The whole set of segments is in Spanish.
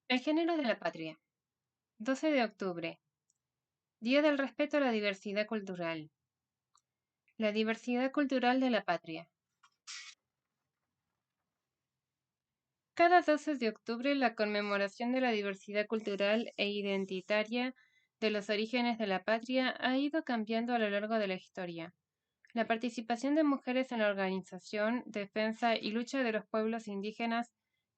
El género de la patria. 12 de octubre. Día del respeto a la diversidad cultural. La diversidad cultural de la patria. Cada 12 de octubre, la conmemoración de la diversidad cultural e identitaria de los orígenes de la patria ha ido cambiando a lo largo de la historia. La participación de mujeres en la organización, defensa y lucha de los pueblos indígenas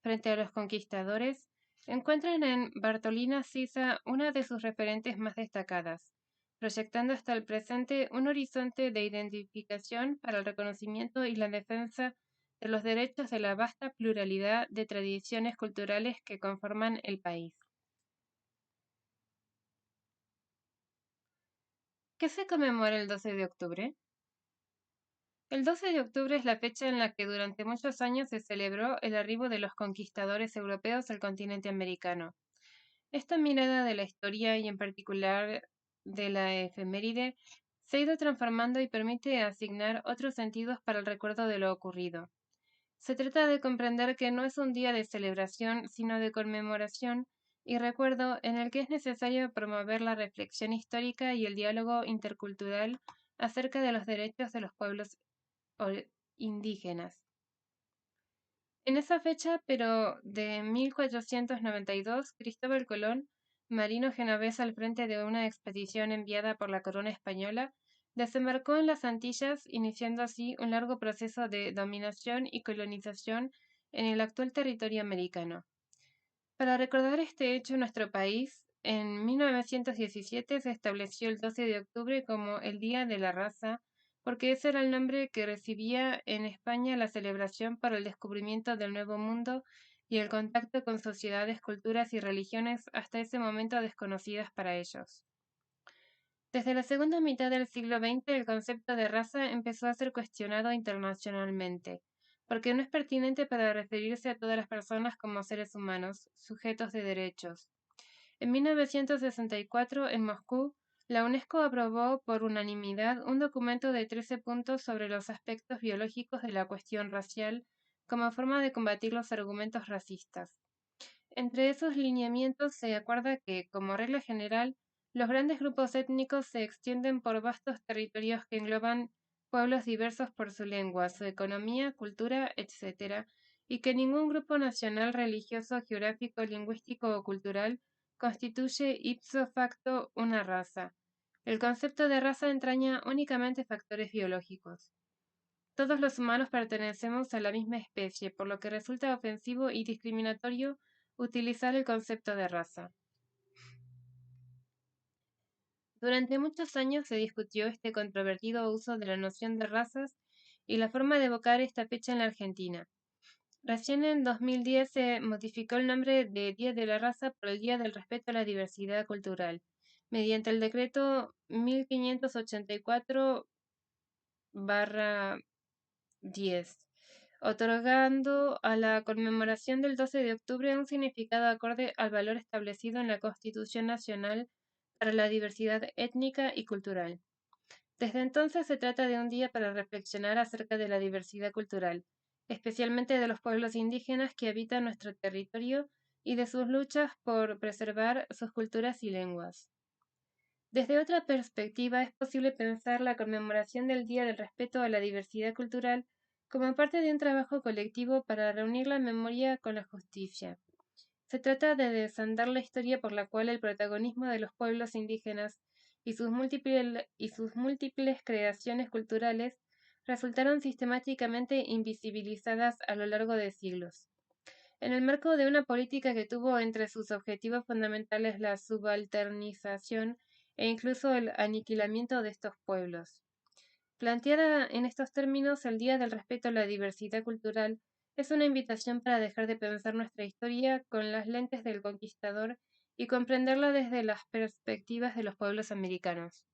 frente a los conquistadores encuentran en Bartolina Sisa una de sus referentes más destacadas, proyectando hasta el presente un horizonte de identificación para el reconocimiento y la defensa de los derechos de la vasta pluralidad de tradiciones culturales que conforman el país. ¿Qué se conmemora el 12 de octubre? El 12 de octubre es la fecha en la que durante muchos años se celebró el arribo de los conquistadores europeos al continente americano. Esta mirada de la historia y en particular de la efeméride se ha ido transformando y permite asignar otros sentidos para el recuerdo de lo ocurrido. Se trata de comprender que no es un día de celebración, sino de conmemoración y recuerdo en el que es necesario promover la reflexión histórica y el diálogo intercultural acerca de los derechos de los pueblos indígenas. En esa fecha, pero de 1492, Cristóbal Colón, marino genovés al frente de una expedición enviada por la corona española, desembarcó en las Antillas, iniciando así un largo proceso de dominación y colonización en el actual territorio americano. Para recordar este hecho en nuestro país, en 1917 se estableció el 12 de octubre como el Día de la Raza, porque ese era el nombre que recibía en España la celebración para el descubrimiento del Nuevo Mundo y el contacto con sociedades, culturas y religiones hasta ese momento desconocidas para ellos. Desde la segunda mitad del siglo XX, el concepto de raza empezó a ser cuestionado internacionalmente, porque no es pertinente para referirse a todas las personas como seres humanos, sujetos de derechos. En 1964, en Moscú, la UNESCO aprobó por unanimidad un documento de 13 puntos sobre los aspectos biológicos de la cuestión racial como forma de combatir los argumentos racistas. Entre esos lineamientos se acuerda que, como regla general, los grandes grupos étnicos se extienden por vastos territorios que engloban pueblos diversos por su lengua, su economía, cultura, etc., y que ningún grupo nacional, religioso, geográfico, lingüístico o cultural constituye ipso facto una raza. El concepto de raza entraña únicamente factores biológicos. Todos los humanos pertenecemos a la misma especie, por lo que resulta ofensivo y discriminatorio utilizar el concepto de raza. Durante muchos años se discutió este controvertido uso de la noción de razas y la forma de evocar esta fecha en la Argentina. Recién en 2010 se modificó el nombre de Día de la Raza por el Día del Respeto a la Diversidad Cultural, mediante el decreto 1584/10, otorgando a la conmemoración del 12 de octubre un significado acorde al valor establecido en la Constitución Nacional para la diversidad étnica y cultural. Desde entonces se trata de un día para reflexionar acerca de la diversidad cultural, especialmente de los pueblos indígenas que habitan nuestro territorio y de sus luchas por preservar sus culturas y lenguas. Desde otra perspectiva, es posible pensar la conmemoración del Día del Respeto a la Diversidad Cultural como parte de un trabajo colectivo para reunir la memoria con la justicia. Se trata de desandar la historia por la cual el protagonismo de los pueblos indígenas y sus múltiples creaciones culturales resultaron sistemáticamente invisibilizadas a lo largo de siglos. En el marco de una política que tuvo entre sus objetivos fundamentales la subalternización e incluso el aniquilamiento de estos pueblos. Planteada en estos términos, el Día del Respeto a la Diversidad Cultural es una invitación para dejar de pensar nuestra historia con las lentes del conquistador y comprenderla desde las perspectivas de los pueblos americanos.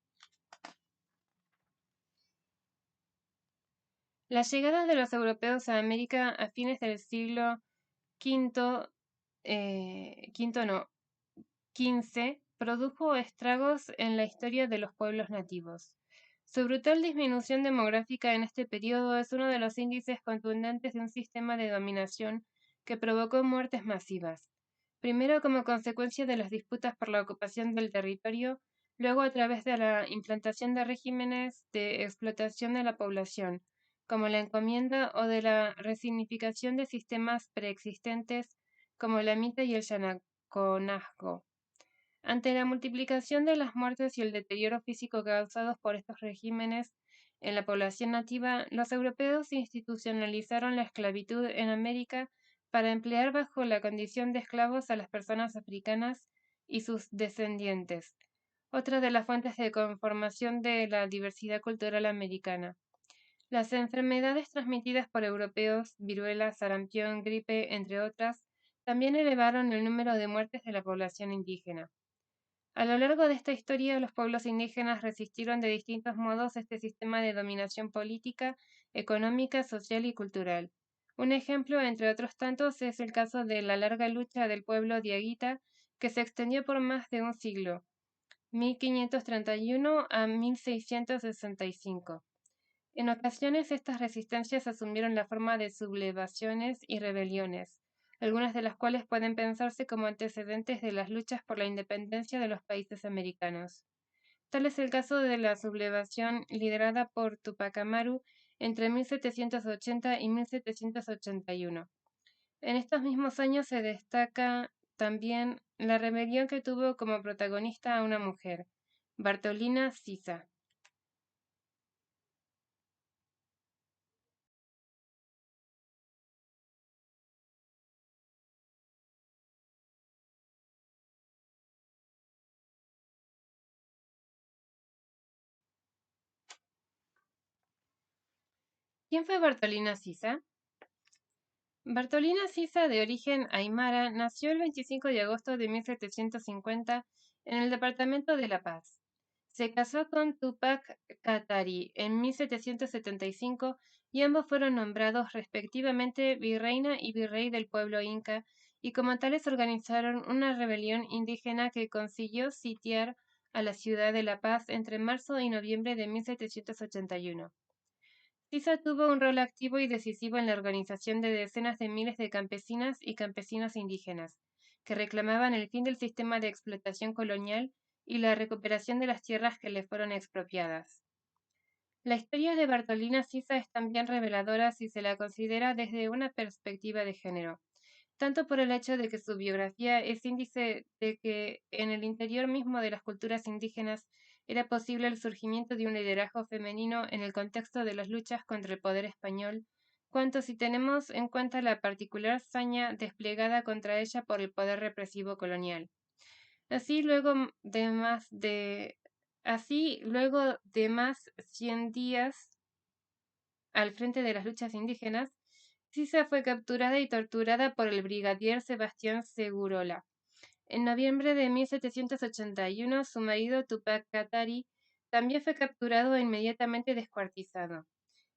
La llegada de los europeos a América a fines del siglo V, XV, produjo estragos en la historia de los pueblos nativos. Su brutal disminución demográfica en este periodo es uno de los índices contundentes de un sistema de dominación que provocó muertes masivas. primero como consecuencia de las disputas por la ocupación del territorio, luego a través de la implantación de regímenes de explotación de la población, como la encomienda o de la resignificación de sistemas preexistentes como la mita y el yanaconazgo. Ante la multiplicación de las muertes y el deterioro físico causados por estos regímenes en la población nativa, los europeos institucionalizaron la esclavitud en América para emplear bajo la condición de esclavos a las personas africanas y sus descendientes, otra de las fuentes de conformación de la diversidad cultural americana. Las enfermedades transmitidas por europeos, viruela, sarampión, gripe, entre otras, también elevaron el número de muertes de la población indígena. A lo largo de esta historia, los pueblos indígenas resistieron de distintos modos este sistema de dominación política, económica, social y cultural. Un ejemplo, entre otros tantos, es el caso de la larga lucha del pueblo diaguita, que se extendió por más de un siglo, 1531 a 1665. En ocasiones estas resistencias asumieron la forma de sublevaciones y rebeliones, algunas de las cuales pueden pensarse como antecedentes de las luchas por la independencia de los países americanos. Tal es el caso de la sublevación liderada por Tupac Amaru entre 1780 y 1781. En estos mismos años se destaca también la rebelión que tuvo como protagonista a una mujer, Bartolina Sisa. ¿Quién fue Bartolina Sisa? Bartolina Sisa, de origen aymara, nació el 25 de agosto de 1750 en el departamento de La Paz. Se casó con Tupac Katari en 1775 y ambos fueron nombrados respectivamente virreina y virrey del pueblo inca, y como tales organizaron una rebelión indígena que consiguió sitiar a la ciudad de La Paz entre marzo y noviembre de 1781. Sisa tuvo un rol activo y decisivo en la organización de decenas de miles de campesinas y campesinos indígenas, que reclamaban el fin del sistema de explotación colonial y la recuperación de las tierras que le fueron expropiadas. La historia de Bartolina Sisa es también reveladora si se la considera desde una perspectiva de género, tanto por el hecho de que su biografía es índice de que en el interior mismo de las culturas indígenas era posible el surgimiento de un liderazgo femenino en el contexto de las luchas contra el poder español, cuanto si tenemos en cuenta la particular saña desplegada contra ella por el poder represivo colonial. Así luego de más de Así, luego de más 100 días al frente de las luchas indígenas, Sisa fue capturada y torturada por el brigadier Sebastián Segurola. En noviembre de 1781, su marido Tupac Katari también fue capturado e inmediatamente descuartizado,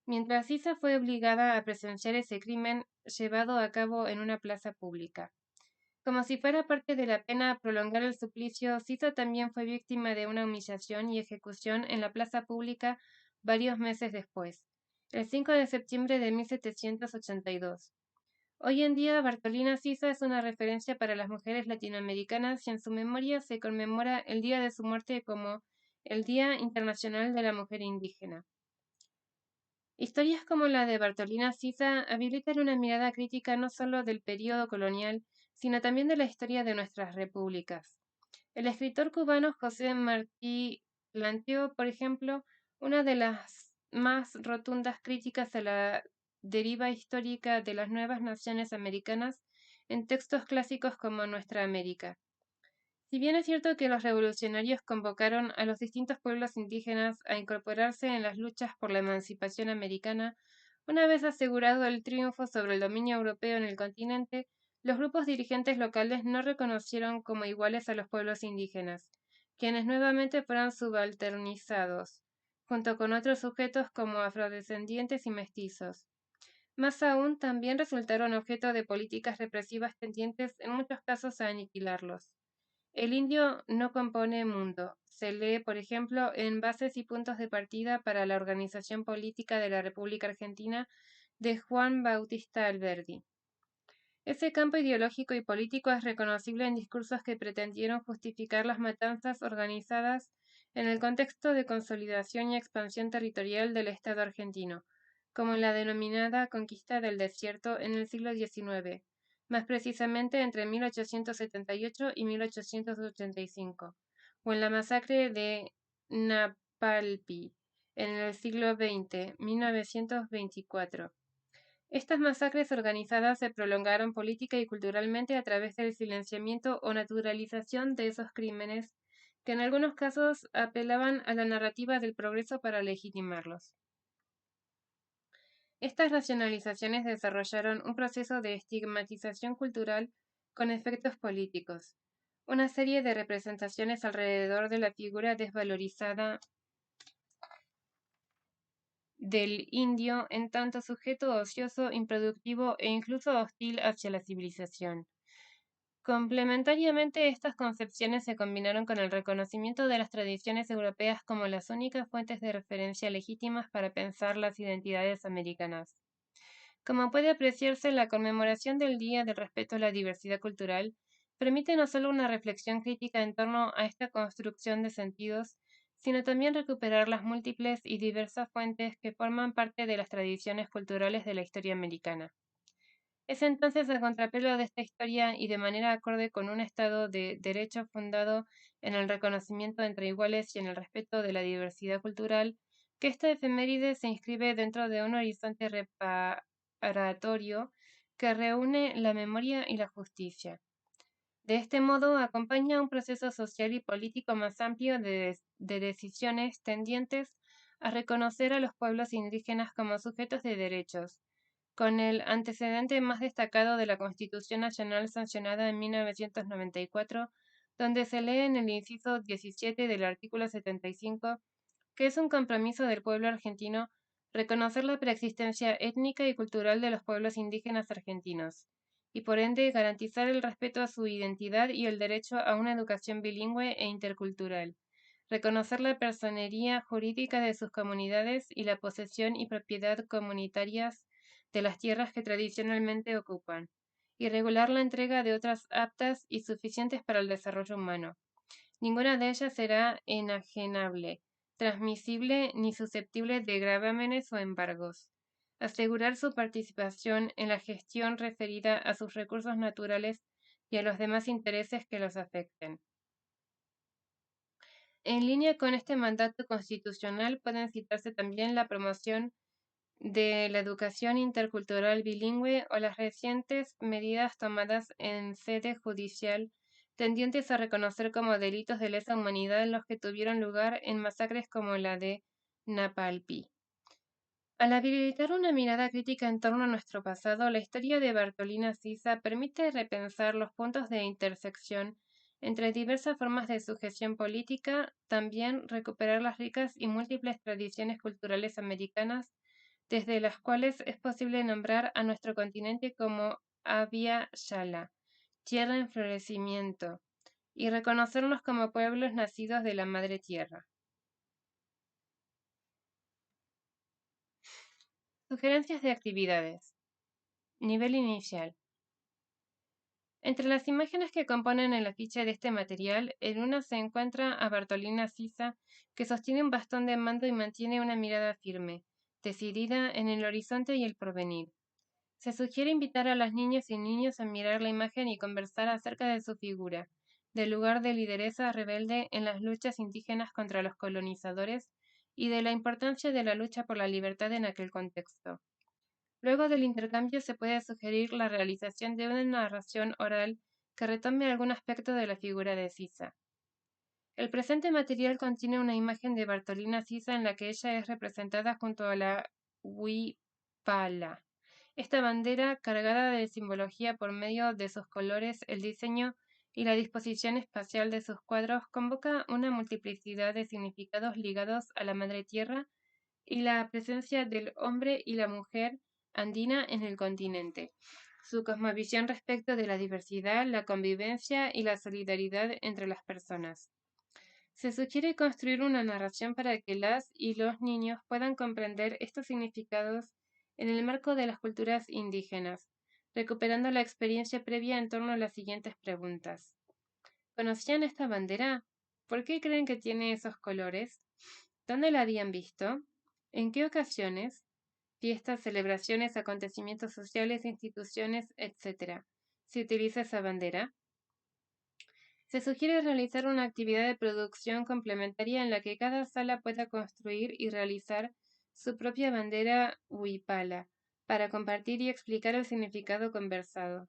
mientras Sisa fue obligada a presenciar ese crimen llevado a cabo en una plaza pública. Como si fuera parte de la pena prolongar el suplicio, Sisa también fue víctima de una humillación y ejecución en la plaza pública varios meses después, el 5 de septiembre de 1782. Hoy en día, Bartolina Sisa es una referencia para las mujeres latinoamericanas y en su memoria se conmemora el día de su muerte como el Día Internacional de la Mujer Indígena. Historias como la de Bartolina Sisa habilitan una mirada crítica no solo del período colonial, sino también de la historia de nuestras repúblicas. El escritor cubano José Martí planteó, por ejemplo, una de las más rotundas críticas a la deriva histórica de las nuevas naciones americanas en textos clásicos como Nuestra América. Si bien es cierto que los revolucionarios convocaron a los distintos pueblos indígenas a incorporarse en las luchas por la emancipación americana, una vez asegurado el triunfo sobre el dominio europeo en el continente, los grupos dirigentes locales no reconocieron como iguales a los pueblos indígenas, quienes nuevamente fueron subalternizados, junto con otros sujetos como afrodescendientes y mestizos. Más aún, también resultaron objeto de políticas represivas tendientes en muchos casos a aniquilarlos. El indio no compone mundo. Se lee, por ejemplo, en Bases y puntos de partida para la organización política de la República Argentina de Juan Bautista Alberdi. Ese campo ideológico y político es reconocible en discursos que pretendieron justificar las matanzas organizadas en el contexto de consolidación y expansión territorial del Estado argentino, como en la denominada Conquista del Desierto en el siglo XIX, más precisamente entre 1878 y 1885, o en la masacre de Napalpí en el siglo XX, 1924. Estas masacres organizadas se prolongaron política y culturalmente a través del silenciamiento o naturalización de esos crímenes, que en algunos casos apelaban a la narrativa del progreso para legitimarlos. Estas racionalizaciones desarrollaron un proceso de estigmatización cultural con efectos políticos, una serie de representaciones alrededor de la figura desvalorizada del indio en tanto sujeto ocioso, improductivo e incluso hostil hacia la civilización. Complementariamente, estas concepciones se combinaron con el reconocimiento de las tradiciones europeas como las únicas fuentes de referencia legítimas para pensar las identidades americanas. Como puede apreciarse, la conmemoración del Día del Respeto a la Diversidad Cultural permite no solo una reflexión crítica en torno a esta construcción de sentidos, sino también recuperar las múltiples y diversas fuentes que forman parte de las tradiciones culturales de la historia americana. Es entonces a contrapelo de esta historia y de manera acorde con un Estado de Derecho fundado en el reconocimiento entre iguales y en el respeto de la diversidad cultural, que esta efeméride se inscribe dentro de un horizonte reparatorio que reúne la memoria y la justicia. De este modo, acompaña un proceso social y político más amplio de decisiones tendientes a reconocer a los pueblos indígenas como sujetos de derechos, con el antecedente más destacado de la Constitución Nacional sancionada en 1994, donde se lee en el inciso 17 del artículo 75 que es un compromiso del pueblo argentino reconocer la preexistencia étnica y cultural de los pueblos indígenas argentinos, y por ende garantizar el respeto a su identidad y el derecho a una educación bilingüe e intercultural, reconocer la personería jurídica de sus comunidades y la posesión y propiedad comunitarias de las tierras que tradicionalmente ocupan, y regular la entrega de otras aptas y suficientes para el desarrollo humano. Ninguna de ellas será enajenable, transmisible ni susceptible de gravámenes o embargos. Asegurar su participación en la gestión referida a sus recursos naturales y a los demás intereses que los afecten. En línea con este mandato constitucional pueden citarse también la promoción de la educación intercultural bilingüe o las recientes medidas tomadas en sede judicial tendientes a reconocer como delitos de lesa humanidad los que tuvieron lugar en masacres como la de Napalpí. Al habilitar una mirada crítica en torno a nuestro pasado, la historia de Bartolina Sisa permite repensar los puntos de intersección entre diversas formas de sujeción política, también recuperar las ricas y múltiples tradiciones culturales americanas desde las cuales es posible nombrar a nuestro continente como Abya Yala, tierra en florecimiento, y reconocernos como pueblos nacidos de la Madre Tierra. Sugerencias de actividades. Nivel inicial. Entre las imágenes que componen el afiche de este material, en una se encuentra a Bartolina Sisa, que sostiene un bastón de mando y mantiene una mirada firme, decidida en el horizonte y el porvenir. Se sugiere invitar a las niñas y niños a mirar la imagen y conversar acerca de su figura, del lugar de lideresa rebelde en las luchas indígenas contra los colonizadores y de la importancia de la lucha por la libertad en aquel contexto. Luego del intercambio se puede sugerir la realización de una narración oral que retome algún aspecto de la figura de Sisa. El presente material contiene una imagen de Bartolina Sisa en la que ella es representada junto a la huipala. Esta bandera, cargada de simbología por medio de sus colores, el diseño y la disposición espacial de sus cuadros, convoca una multiplicidad de significados ligados a la Madre Tierra y la presencia del hombre y la mujer andina en el continente, su cosmovisión respecto de la diversidad, la convivencia y la solidaridad entre las personas. Se sugiere construir una narración para que las y los niños puedan comprender estos significados en el marco de las culturas indígenas, recuperando la experiencia previa en torno a las siguientes preguntas. ¿Conocían esta bandera? ¿Por qué creen que tiene esos colores? ¿Dónde la habían visto? ¿En qué ocasiones? Fiestas, celebraciones, acontecimientos sociales, instituciones, etc. ¿Se utiliza esa bandera? Se sugiere realizar una actividad de producción complementaria en la que cada sala pueda construir y realizar su propia bandera huipala para compartir y explicar el significado conversado.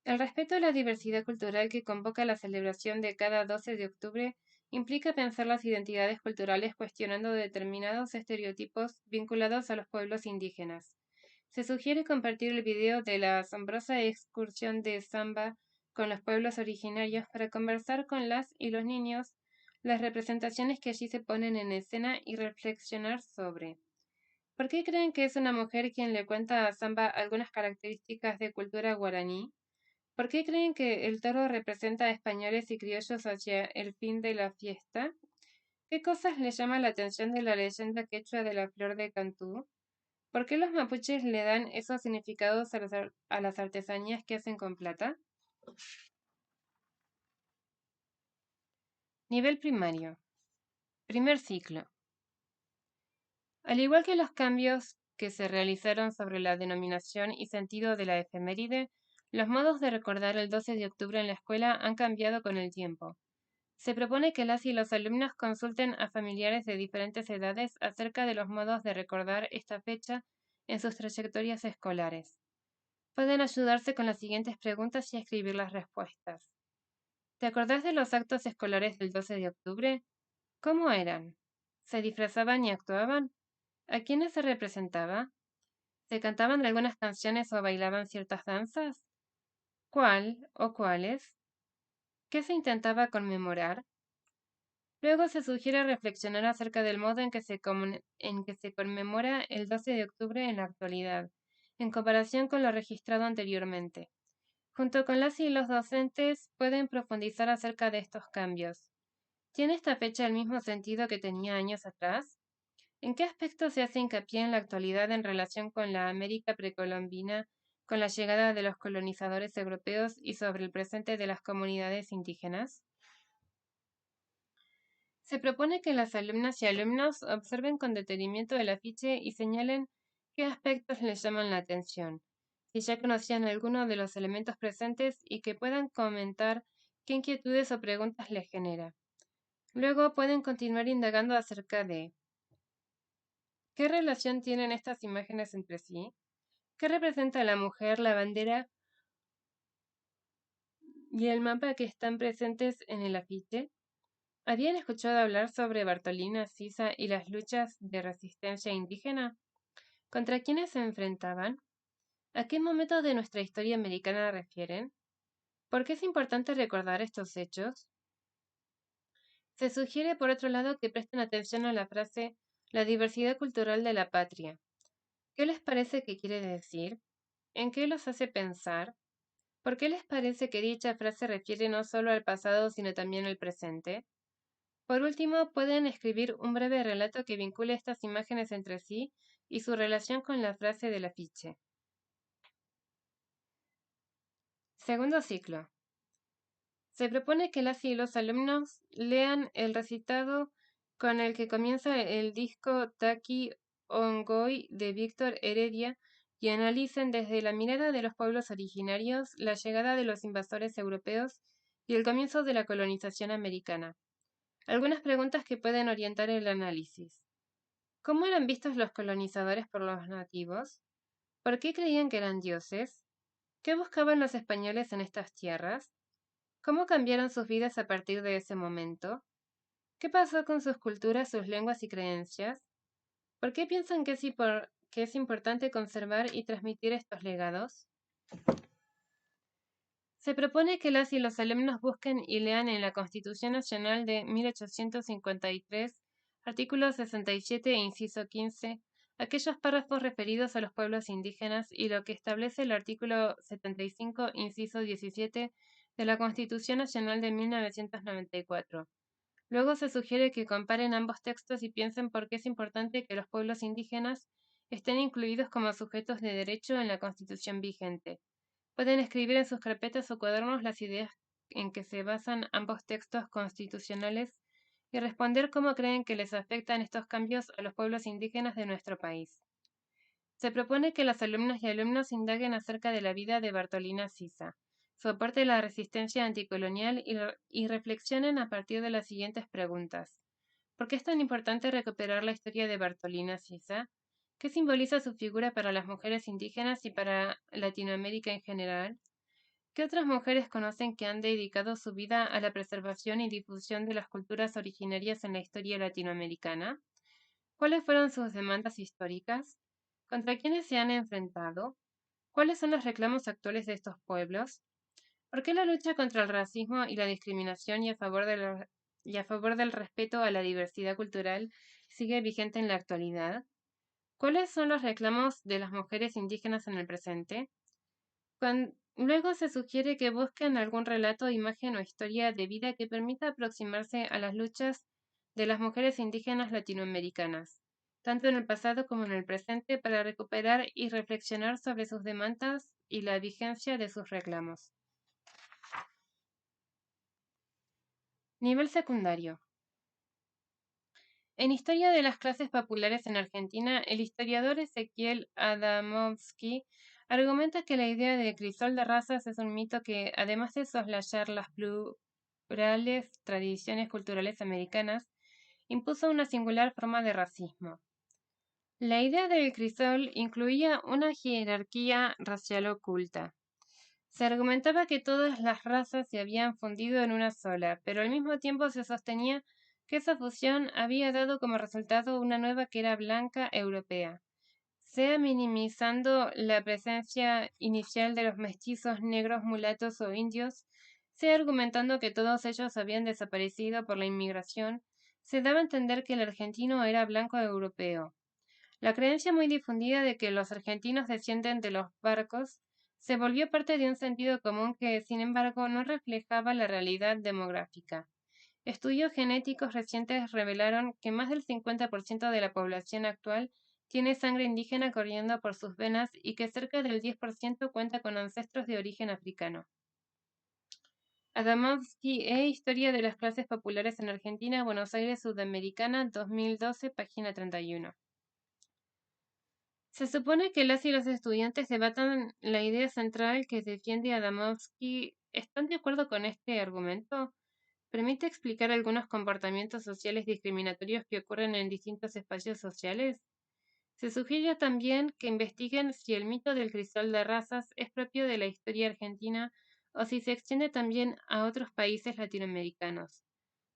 El respeto a la diversidad cultural que convoca la celebración de cada 12 de octubre implica pensar las identidades culturales cuestionando determinados estereotipos vinculados a los pueblos indígenas. Se sugiere compartir el video de la asombrosa excursión de samba con los pueblos originarios para conversar con las y los niños las representaciones que allí se ponen en escena y reflexionar sobre. ¿Por qué creen que es una mujer quien le cuenta a Samba algunas características de cultura guaraní? ¿Por qué creen que el toro representa a españoles y criollos hacia el fin de la fiesta? ¿Qué cosas les llama la atención de la leyenda quechua de la flor de Cantú? ¿Por qué los mapuches le dan esos significados a las artesanías que hacen con plata? Nivel primario. Primer ciclo. Al igual que los cambios que se realizaron sobre la denominación y sentido de la efeméride, los modos de recordar el 12 de octubre en la escuela han cambiado con el tiempo. Se propone que las y los alumnos consulten a familiares de diferentes edades acerca de los modos de recordar esta fecha en sus trayectorias escolares. Pueden ayudarse con las siguientes preguntas y escribir las respuestas. ¿Te acordás de los actos escolares del 12 de octubre? ¿Cómo eran? ¿Se disfrazaban y actuaban? ¿A quiénes se representaba? ¿Se cantaban algunas canciones o bailaban ciertas danzas? ¿Cuál o cuáles? ¿Qué se intentaba conmemorar? Luego se sugiere reflexionar acerca del modo en que se conmemora el 12 de octubre en la actualidad, en comparación con lo registrado anteriormente. Junto con las y los docentes pueden profundizar acerca de estos cambios. ¿Tiene esta fecha el mismo sentido que tenía años atrás? ¿En qué aspectos se hace hincapié en la actualidad en relación con la América precolombina, con la llegada de los colonizadores europeos y sobre el presente de las comunidades indígenas? Se propone que las alumnas y alumnos observen con detenimiento el afiche y señalen qué aspectos les llaman la atención, si ya conocían alguno de los elementos presentes y que puedan comentar qué inquietudes o preguntas les genera. Luego pueden continuar indagando acerca de ¿qué relación tienen estas imágenes entre sí? ¿Qué representa la mujer, la bandera y el mapa que están presentes en el afiche? ¿Habían escuchado hablar sobre Bartolina Sisa y las luchas de resistencia indígena? ¿Contra quiénes se enfrentaban? ¿A qué momento de nuestra historia americana refieren? ¿Por qué es importante recordar estos hechos? Se sugiere, por otro lado, que presten atención a la frase la diversidad cultural de la patria. ¿Qué les parece que quiere decir? ¿En qué los hace pensar? ¿Por qué les parece que dicha frase refiere no solo al pasado, sino también al presente? Por último, pueden escribir un breve relato que vincule estas imágenes entre sí y su relación con la frase del afiche. Segundo ciclo. Se propone que las y los alumnos lean el recitado con el que comienza el disco Taki Ongoy de Víctor Heredia y analicen desde la mirada de los pueblos originarios la llegada de los invasores europeos y el comienzo de la colonización americana. Algunas preguntas que pueden orientar el análisis. ¿Cómo eran vistos los colonizadores por los nativos? ¿Por qué creían que eran dioses? ¿Qué buscaban los españoles en estas tierras? ¿Cómo cambiaron sus vidas a partir de ese momento? ¿Qué pasó con sus culturas, sus lenguas y creencias? ¿Por qué piensan que es importante conservar y transmitir estos legados? Se propone que las y los alumnos busquen y lean en la Constitución Nacional de 1853, artículo 67 e inciso 15, aquellos párrafos referidos a los pueblos indígenas y lo que establece el artículo 75, inciso 17 de la Constitución Nacional de 1994. Luego se sugiere que comparen ambos textos y piensen por qué es importante que los pueblos indígenas estén incluidos como sujetos de derecho en la Constitución vigente. Pueden escribir en sus carpetas o cuadernos las ideas en que se basan ambos textos constitucionales y responder cómo creen que les afectan estos cambios a los pueblos indígenas de nuestro país. Se propone que las alumnas y alumnos indaguen acerca de la vida de Bartolina Sisa, su aporte a la resistencia anticolonial y reflexionen a partir de las siguientes preguntas. ¿Por qué es tan importante recuperar la historia de Bartolina Sisa? ¿Qué simboliza su figura para las mujeres indígenas y para Latinoamérica en general? ¿Qué otras mujeres conocen que han dedicado su vida a la preservación y difusión de las culturas originarias en la historia latinoamericana? ¿Cuáles fueron sus demandas históricas? ¿Contra quiénes se han enfrentado? ¿Cuáles son los reclamos actuales de estos pueblos? ¿Por qué la lucha contra el racismo y la discriminación y a favor del respeto a la diversidad cultural sigue vigente en la actualidad? ¿Cuáles son los reclamos de las mujeres indígenas en el presente? Luego se sugiere que busquen algún relato, imagen o historia de vida que permita aproximarse a las luchas de las mujeres indígenas latinoamericanas, tanto en el pasado como en el presente, para recuperar y reflexionar sobre sus demandas y la vigencia de sus reclamos. Nivel secundario. En Historia de las clases populares en Argentina, el historiador Ezequiel Adamovsky argumenta que la idea de crisol de razas es un mito que, además de soslayar las plurales tradiciones culturales americanas, impuso una singular forma de racismo. La idea del crisol incluía una jerarquía racial oculta. Se argumentaba que todas las razas se habían fundido en una sola, pero al mismo tiempo se sostenía que esa fusión había dado como resultado una nueva que era blanca europea, sea minimizando la presencia inicial de los mestizos negros, mulatos o indios, sea argumentando que todos ellos habían desaparecido por la inmigración, se daba a entender que el argentino era blanco europeo. La creencia muy difundida de que los argentinos descienden de los barcos se volvió parte de un sentido común que, sin embargo, no reflejaba la realidad demográfica. Estudios genéticos recientes revelaron que más del 50% de la población actual tiene sangre indígena corriendo por sus venas y que cerca del 10% cuenta con ancestros de origen africano. Adamovsky Historia de las clases populares en Argentina, Buenos Aires, Sudamericana, 2012, página 31. Se supone que las y los estudiantes debatan la idea central que defiende Adamovsky. ¿Están de acuerdo con este argumento? ¿Permite explicar algunos comportamientos sociales discriminatorios que ocurren en distintos espacios sociales? Se sugiere también que investiguen si el mito del crisol de razas es propio de la historia argentina o si se extiende también a otros países latinoamericanos.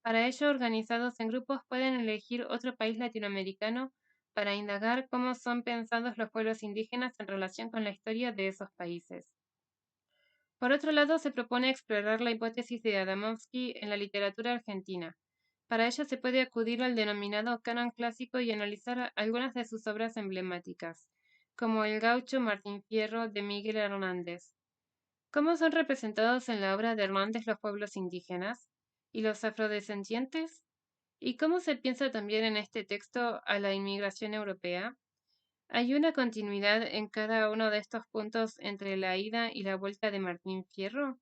Para ello, organizados en grupos pueden elegir otro país latinoamericano para indagar cómo son pensados los pueblos indígenas en relación con la historia de esos países. Por otro lado, se propone explorar la hipótesis de Adamovsky en la literatura argentina. Para ello se puede acudir al denominado canon clásico y analizar algunas de sus obras emblemáticas, como El gaucho Martín Fierro de Miguel Hernández. ¿Cómo son representados en la obra de Hernández los pueblos indígenas? ¿Y los afrodescendientes? ¿Y cómo se piensa también en este texto a la inmigración europea? ¿Hay una continuidad en cada uno de estos puntos entre la ida y la vuelta de Martín Fierro?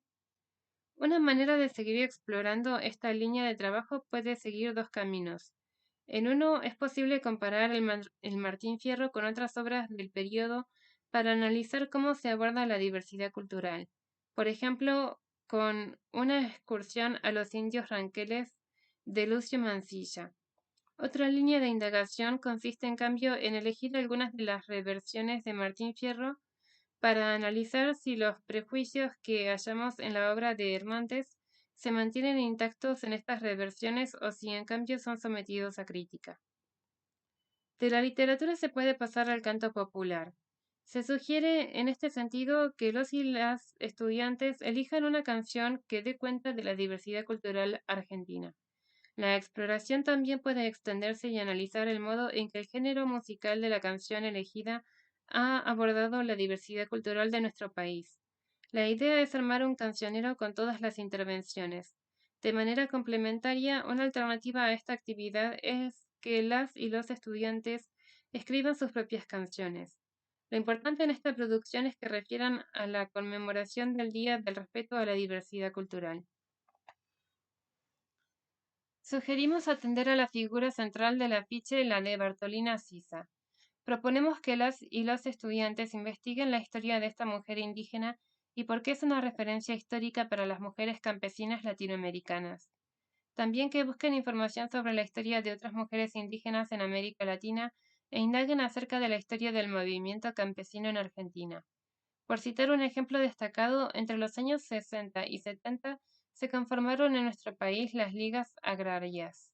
Una manera de seguir explorando esta línea de trabajo puede seguir dos caminos. En uno es posible comparar el Martín Fierro con otras obras del periodo para analizar cómo se aborda la diversidad cultural. Por ejemplo, con una excursión a los indios ranqueles de Lucio Mansilla. Otra línea de indagación consiste en cambio en elegir algunas de las reversiones de Martín Fierro para analizar si los prejuicios que hallamos en la obra de Hernández se mantienen intactos en estas reversiones o si en cambio son sometidos a crítica. De la literatura se puede pasar al canto popular. Se sugiere en este sentido que los y las estudiantes elijan una canción que dé cuenta de la diversidad cultural argentina. La exploración también puede extenderse y analizar el modo en que el género musical de la canción elegida ha abordado la diversidad cultural de nuestro país. La idea es armar un cancionero con todas las intervenciones. De manera complementaria, una alternativa a esta actividad es que las y los estudiantes escriban sus propias canciones. Lo importante en esta producción es que refieran a la conmemoración del Día del Respeto a la Diversidad Cultural. Sugerimos atender a la figura central del afiche, la de Bartolina Sisa. Proponemos que las y los estudiantes investiguen la historia de esta mujer indígena y por qué es una referencia histórica para las mujeres campesinas latinoamericanas. También que busquen información sobre la historia de otras mujeres indígenas en América Latina e indaguen acerca de la historia del movimiento campesino en Argentina. Por citar un ejemplo destacado, entre los años 60 y 70 se conformaron en nuestro país las ligas agrarias.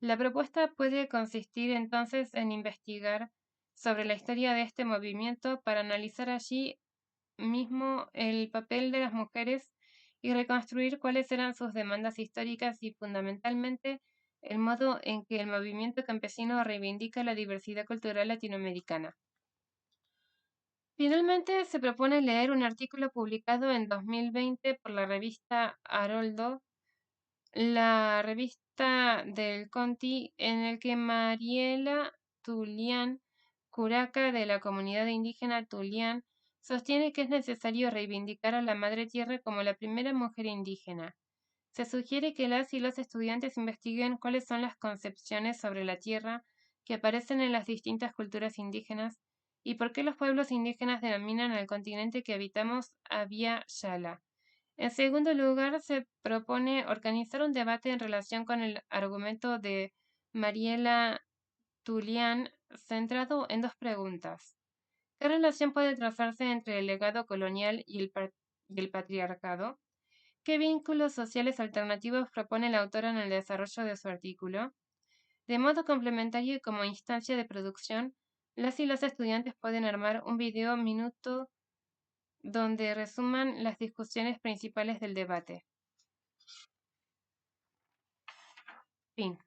La propuesta puede consistir entonces en investigar sobre la historia de este movimiento para analizar allí mismo el papel de las mujeres y reconstruir cuáles eran sus demandas históricas y fundamentalmente el modo en que el movimiento campesino reivindica la diversidad cultural latinoamericana. Finalmente, se propone leer un artículo publicado en 2020 por la revista Haroldo, la revista del Conti, en el que Mariela Tulián, curaca de la comunidad indígena Tulián, sostiene que es necesario reivindicar a la Madre Tierra como la primera mujer indígena. Se sugiere que las y los estudiantes investiguen cuáles son las concepciones sobre la tierra que aparecen en las distintas culturas indígenas y por qué los pueblos indígenas denominan al continente que habitamos Abya Yala. En segundo lugar, se propone organizar un debate en relación con el argumento de Mariela Tulián centrado en dos preguntas. ¿Qué relación puede trazarse entre el legado colonial y el patriarcado? ¿Qué vínculos sociales alternativos propone la autora en el desarrollo de su artículo? De modo complementario y como instancia de producción, las y los estudiantes pueden armar un video minuto donde resuman las discusiones principales del debate. Fin.